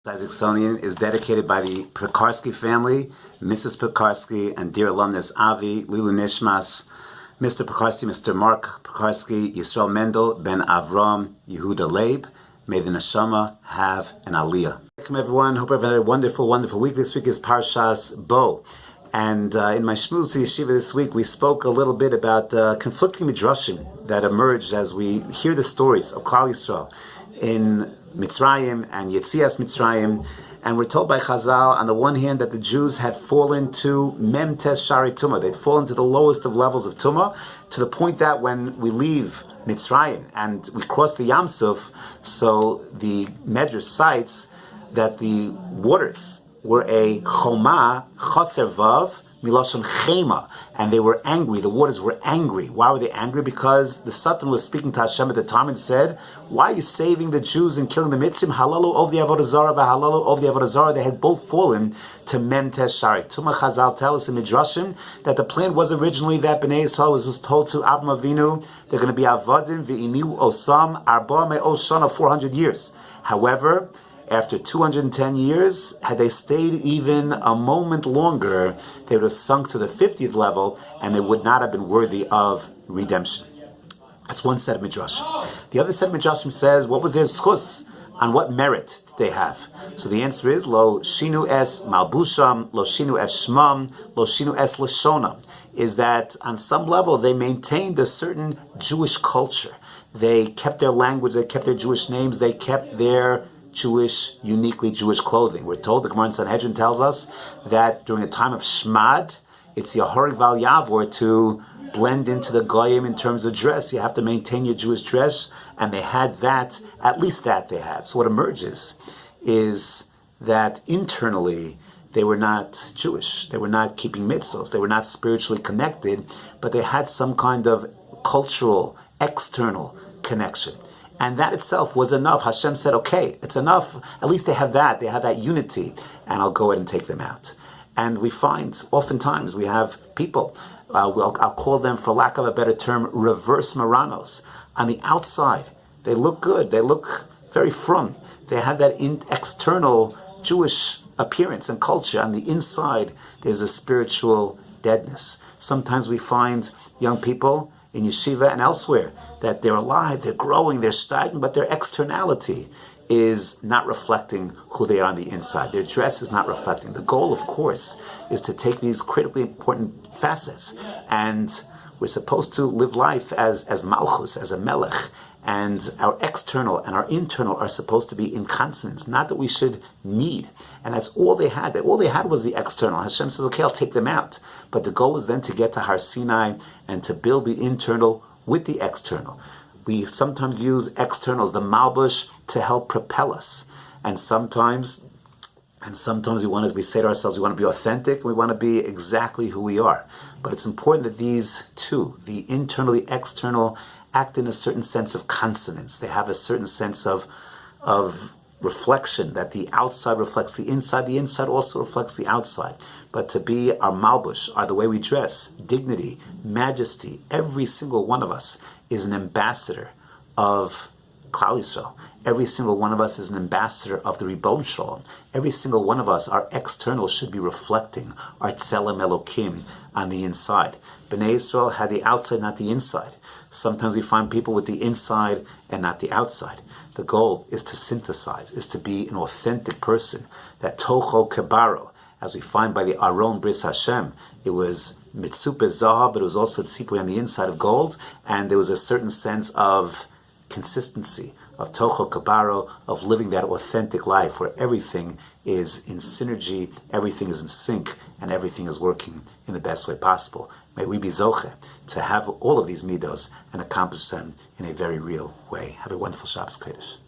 Isaaconian is dedicated by the Pekarsky family, Mrs. Pekarsky, and dear alumnus Avi, Lilu Nishmas, Mr. Pekarsky, Mr. Mark Pekarsky, Yisrael Mendel, Ben Avram, Yehuda Leib. May the neshama have an aliyah. Welcome everyone. Hope everyone had a wonderful, wonderful week. This week is Parshas Bo. And in my Shmuz to Yeshiva this week, we spoke a little bit about conflicting midrashim that emerged as we hear the stories of Klal Yisrael in Mitzrayim and Yetzias Mitzrayim. And we're told by Chazal, on the one hand, that the Jews had fallen to Mem Tes Shari Tumah. They'd fallen to the lowest of levels of Tumah, to the point that when we leave Mitzrayim and we cross the Yam Suf, so the Midrash cites that the waters were a choma, chaser vav, milashon chema, and they were angry. The waters were angry. Why were they angry? Because the Satan was speaking to Hashem at the time and said, "Why are you saving the Jews and killing the Mitzrim? Halalu of the Avodah Zarah, v'halalu of the Avodah Zarah." They had both fallen to Mem Tes Shari. Tumah Chazal tell us in Midrashim that the plan was originally that Bnei Yisrael was told to Avram Avinu, they're going to be Avadim v'imiu osam arba me'os shana, 400 years. However, after 210 years, had they stayed even a moment longer, they would have sunk to the 50th level and they would not have been worthy of redemption. That's one set of midrashim. The other set of midrashim says, what was their schus? On what merit did they have? So the answer is, lo shinu es malbusham, lo shinu es shmam, lo shinu es lashonam, is that on some level they maintained a certain Jewish culture. They kept their language, they kept their Jewish names, they kept their uniquely Jewish clothing. We're told, the Gemara in Sanhedrin tells us that during the time of Shmad, it's Yahorig Val Yavor to blend into the Goyim in terms of dress. You have to maintain your Jewish dress, and they had that, at least that they had. So what emerges is that internally they were not Jewish. They were not keeping mitzvos. They were not spiritually connected, but they had some kind of cultural, external connection. And that itself was enough. Hashem said, okay, it's enough. At least they have that unity, and I'll go ahead and take them out. And we find, oftentimes, we have people, I'll call them, for lack of a better term, reverse Maranos. On the outside, they look good, they look very frum. They have that external Jewish appearance and culture. On the inside, there's a spiritual deadness. Sometimes we find young people in yeshiva and elsewhere, that they're alive, they're growing, they're striding, but their externality is not reflecting who they are on the inside. Their dress is not reflecting. The goal, of course, is to take these critically important facets, and we're supposed to live life as malchus, as a melech, and our external and our internal are supposed to be in consonance, not that we should need. And that's all they had. All they had was the external. Hashem says, okay, I'll take them out. But the goal is then to get to Har Sinai and to build the internal with the external. We sometimes use externals, the malbush, to help propel us. And sometimes we want, as we say to ourselves, we want to be authentic, we want to be exactly who we are. But it's important that these two, the internal, the external, act in a certain sense of consonance. They have a certain sense of reflection, that the outside reflects the inside also reflects the outside. But to be our malbush, are the way we dress, dignity, majesty, every single one of us is an ambassador of Klal Yisrael. Every single one of us is an ambassador of the Ribon Shalom. Every single one of us, our external should be reflecting our Tzelem Elokim on the inside. Bnei Yisrael had the outside, not the inside. Sometimes we find people with the inside and not the outside. The goal is to synthesize, is to be an authentic person. That Tocho Kebaro, as we find by the Aron Bris Hashem, it was Mitzupe Zahav, but it was also tzipui on the inside of gold, and there was a certain sense of consistency, of Tocho Kebaro, of living that authentic life where everything is in synergy, everything is in sync, and everything is working in the best way possible. May we be zoche to have all of these midos and accomplish them in a very real way. Have a wonderful Shabbos Kodesh.